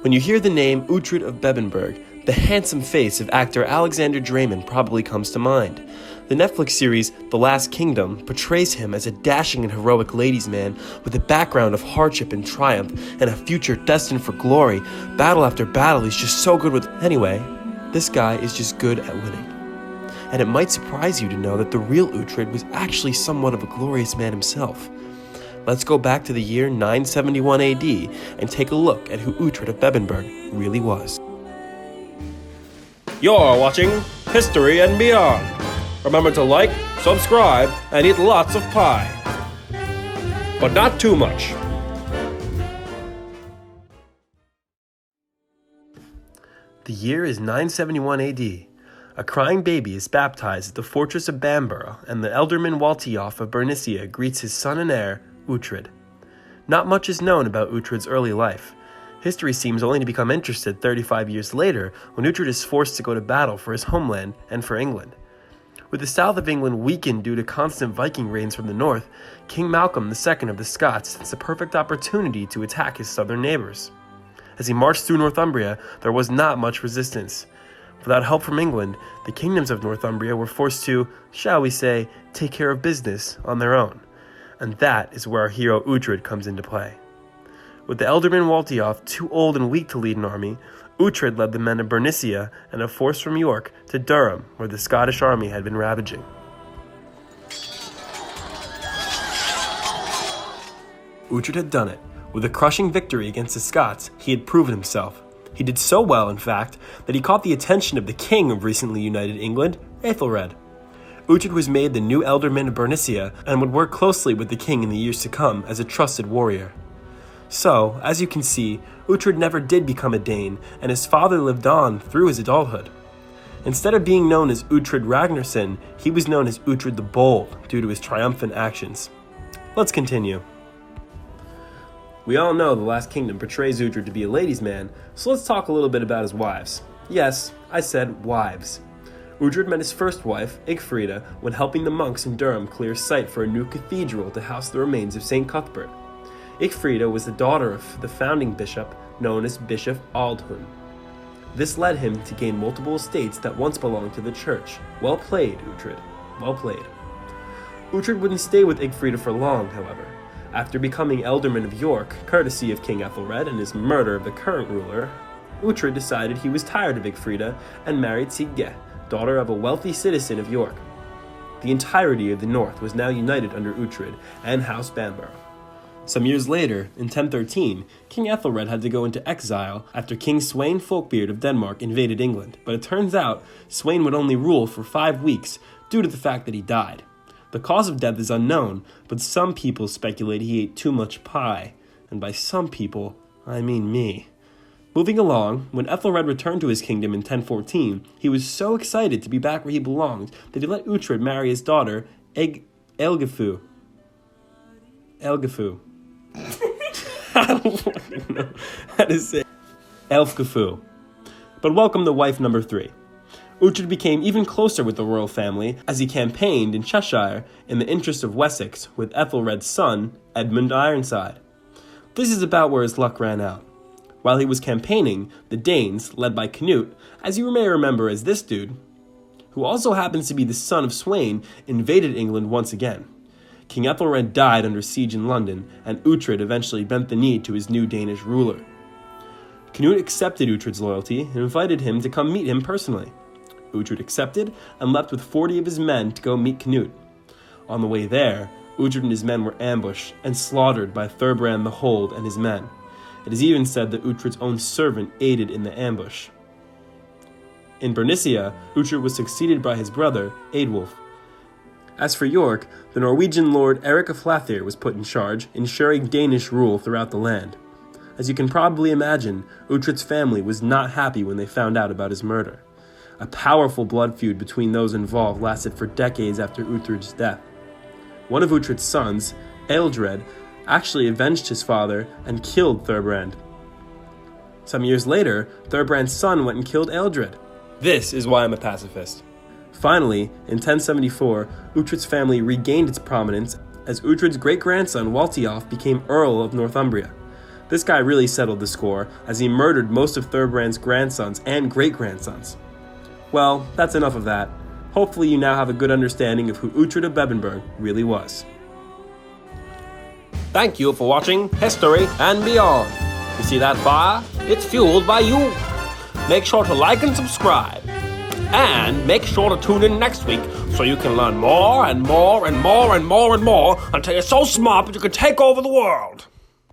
When you hear the name Uhtred of Bebbanburg, the handsome face of actor Alexander Draymond probably comes to mind. The Netflix series The Last Kingdom portrays him as a dashing and heroic ladies' man with a background of hardship and triumph and a future destined for glory. Battle after battle, he's just so good with... Anyway, this guy is just good at winning. And it might surprise you to know that the real Uhtred was actually somewhat of a glorious man himself. Let's go back to the year 971 AD and take a look at who Uhtred of Bebbanburg really was. You're watching History and Beyond. Remember to like, subscribe, and eat lots of pie. But not too much. The year is 971 AD. A crying baby is baptized at the fortress of Bamborough, and the ealdorman Waltiof of Bernicia greets his son and heir, Uhtred. Not much is known about Uhtred's early life. History seems only to become interested 35 years later when Uhtred is forced to go to battle for his homeland and for England. With the south of England weakened due to constant Viking raids from the north, King Malcolm II of the Scots sensed a perfect opportunity to attack his southern neighbors. As he marched through Northumbria, there was not much resistance. Without help from England, the kingdoms of Northumbria were forced to, shall we say, take care of business on their own. And that is where our hero Uhtred comes into play. With the ealdorman Waltiof too old and weak to lead an army, Uhtred led the men of Bernicia and a force from York to Durham, where the Scottish army had been ravaging. Uhtred had done it. With a crushing victory against the Scots, he had proven himself. He did so well, in fact, that he caught the attention of the king of recently united England, Ethelred. Uhtred was made the new ealdorman of Bernicia and would work closely with the king in the years to come as a trusted warrior. So, as you can see, Uhtred never did become a Dane, and his father lived on through his adulthood. Instead of being known as Uhtred Ragnarsson, he was known as Uhtred the Bold due to his triumphant actions. Let's continue. We all know The Last Kingdom portrays Uhtred to be a ladies' man, so let's talk a little bit about his wives. Yes, I said wives. Uhtred met his first wife, Ygfrida, when helping the monks in Durham clear site for a new cathedral to house the remains of St. Cuthbert. Ygfrida was the daughter of the founding bishop, known as Bishop Aldhun. This led him to gain multiple estates that once belonged to the church. Well played, Uhtred. Well played. Uhtred wouldn't stay with Ygfrida for long, however. After becoming ealdorman of York, courtesy of King Ethelred and his murder of the current ruler, Uhtred decided he was tired of Ygfrida and married Sigge, daughter of a wealthy citizen of York. The entirety of the north was now united under Uhtred and House Bamborough. Some years later, in 1013, King Ethelred had to go into exile after King Sweyn Folkbeard of Denmark invaded England, but it turns out Sweyn would only rule for 5 weeks due to the fact that he died. The cause of death is unknown, but some people speculate he ate too much pie, and by some people, I mean me. Moving along, when Ethelred returned to his kingdom in 1014, he was so excited to be back where he belonged that he let Uhtred marry his daughter, Elgifu. I don't fucking know how to say Elfgifu. But welcome to wife number 3. Uhtred became even closer with the royal family as he campaigned in Cheshire in the interest of Wessex with Ethelred's son, Edmund Ironside. This is about where his luck ran out. While he was campaigning, the Danes, led by Canute, as you may remember as this dude, who also happens to be the son of Sweyn, invaded England once again. King Ethelred died under siege in London, and Uhtred eventually bent the knee to his new Danish ruler. Canute accepted Uhtred's loyalty and invited him to come meet him personally. Uhtred accepted and left with 40 of his men to go meet Canute. On the way there, Uhtred and his men were ambushed and slaughtered by Thurbrand the Hold and his men. It is even said that Uhtred's own servant aided in the ambush. In Bernicia, Uhtred was succeeded by his brother, Eadwulf. As for York, the Norwegian lord Eric of Flathere was put in charge, ensuring Danish rule throughout the land. As you can probably imagine, Uhtred's family was not happy when they found out about his murder. A powerful blood feud between those involved lasted for decades after Uhtred's death. One of Uhtred's sons, Ealdred, actually avenged his father and killed Thurbrand. Some years later, Thurbrand's son went and killed Ealdred. This is why I'm a pacifist. Finally, in 1074, Uhtred's family regained its prominence as Uhtred's great-grandson Waltiof became Earl of Northumbria. This guy really settled the score, as he murdered most of Thurbrand's grandsons and great-grandsons. Well, that's enough of that. Hopefully you now have a good understanding of who Uhtred of Bebbanburg really was. Thank you for watching History and Beyond. You see that fire? It's fueled by you. Make sure to like and subscribe. And make sure to tune in next week so you can learn more and more and more and more and more until you're so smart that you can take over the world.